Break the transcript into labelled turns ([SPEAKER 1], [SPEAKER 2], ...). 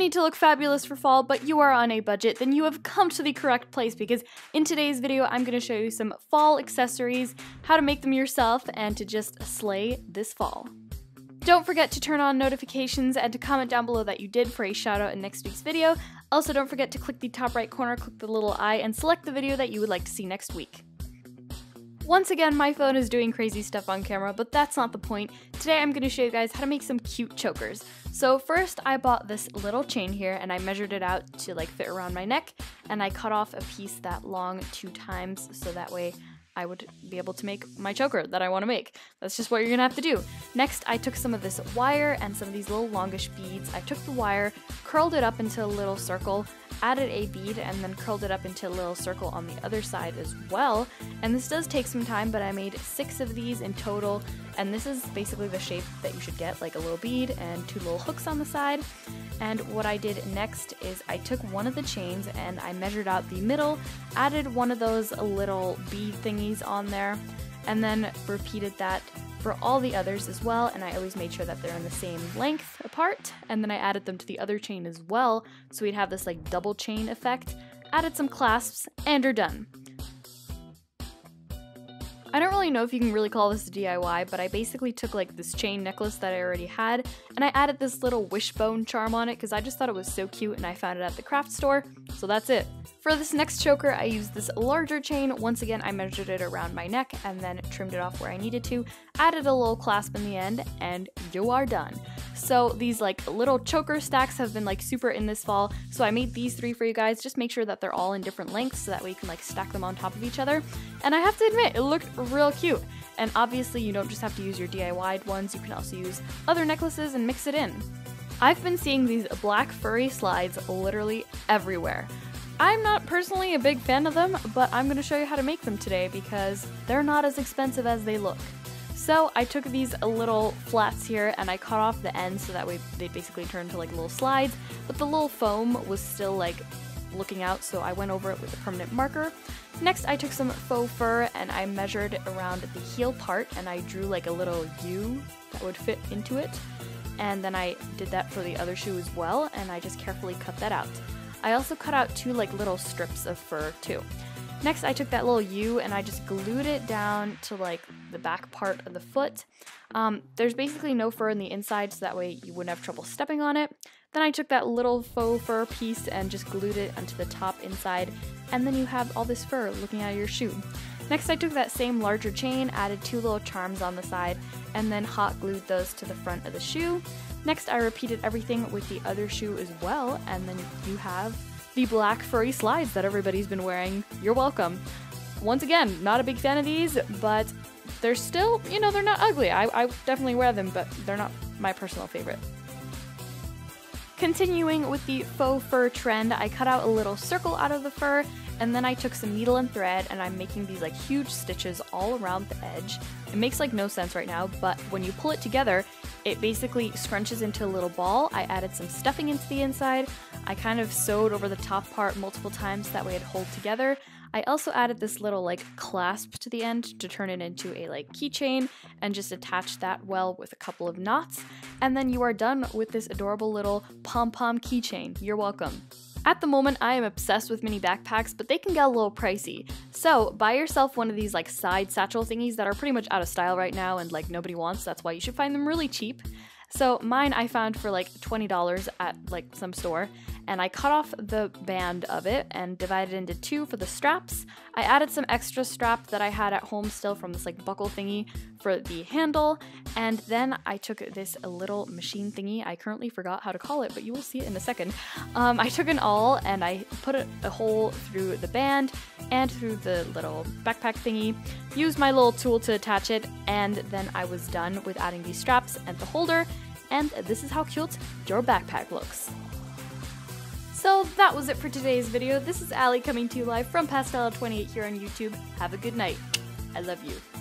[SPEAKER 1] need to look fabulous for fall, but you are on a budget, then you have come to the correct place because in today's video, I'm going to show you some fall accessories, how to make them yourself, and to just slay this fall. Don't forget to turn on notifications and to comment down below that you did for a shout out in next week's video. Also, don't forget to click the top right corner, click the little eye, and select the video that you would like to see next week. Once again, my phone is doing crazy stuff on camera, but that's not the point. Today I'm going to show you guys how to make some cute chokers. So first I bought this little chain here and I measured it out to like fit around my neck, and I cut off a piece that long 2 times so that way I would be able to make my choker that I want to make. That's just what you're gonna have to do. Next, I took some of this wire and some of these little longish beads. I took the wire, curled it up into a little circle, added a bead, and then curled it up into a little circle on the other side as well. And this does take some time, but I made 6 of these in total, and this is basically the shape that you should get, like a little bead and 2 little hooks on the side. And what I did next is I took one of the chains and I measured out the middle, added one of those little bead thingies on there, and then repeated that for all the others as well, and I always made sure that they're in the same length apart, and then I added them to the other chain as well, so we'd have this like double chain effect, added some clasps, and you're done. I don't really know if you can really call this a DIY, but I basically took like this chain necklace that I already had, and I added this little wishbone charm on it because I just thought it was so cute and I found it at the craft store, so that's it. For this next choker, I used this larger chain. Once again, I measured it around my neck and then trimmed it off where I needed to, added a little clasp in the end, and you are done. So these like little choker stacks have been like super in this fall, so I made these 3 for you guys. Just make sure that they're all in different lengths so that way you can like stack them on top of each other. And I have to admit, it looked real cute. And obviously you don't just have to use your DIY'd ones, you can also use other necklaces and mix it in. I've been seeing these black furry slides literally everywhere. I'm not personally a big fan of them, but I'm going to show you how to make them today because they're not as expensive as they look. So I took these little flats here and I cut off the ends so that way they basically turn into like little slides, but the little foam was still like looking out, so I went over it with a permanent marker. Next I took some faux fur and I measured around the heel part and I drew like a little U that would fit into it, and then I did that for the other shoe as well, and I just carefully cut that out. I also cut out 2 like little strips of fur too. Next I took that little U and I just glued it down to like the back part of the foot. There's basically no fur in the inside, so that way you wouldn't have trouble stepping on it. Then I took that little faux fur piece and just glued it onto the top inside, and then you have all this fur looking out of your shoe. Next I took that same larger chain, added 2 little charms on the side, and then hot glued those to the front of the shoe. Next I repeated everything with the other shoe as well, and then you have the black furry slides that everybody's been wearing. You're welcome. Once again, not a big fan of these, but they're still, you know, they're not ugly. I definitely wear them, but they're not my personal favorite. Continuing with the faux fur trend, I cut out a little circle out of the fur, and then I took some needle and thread and I'm making these like huge stitches all around the edge. It makes like no sense right now, but when you pull it together, it basically scrunches into a little ball. I added some stuffing into the inside. I kind of sewed over the top part multiple times, that way it'd hold together. I also added this little like clasp to the end to turn it into a like keychain and just attach that well with a couple of knots. And then you are done with this adorable little pom-pom keychain. You're welcome. At the moment, I am obsessed with mini backpacks, but they can get a little pricey. So buy yourself one of these like side satchel thingies that are pretty much out of style right now and like nobody wants. That's why you should find them really cheap. So mine I found for like $20 at like some store, and I cut off the band of it and divided it into 2 for the straps. I added some extra strap that I had at home still from this like buckle thingy for the handle, and then I took this little machine thingy. I currently forgot how to call it, but you will see it in a second. I took an awl and I put a hole through the band and through the little backpack thingy, used my little tool to attach it, and then I was done with adding these straps and the holder, and this is how cute your backpack looks. So that was it for today's video. This is Allie coming to you live from Pastel28 here on YouTube. Have a good night. I love you.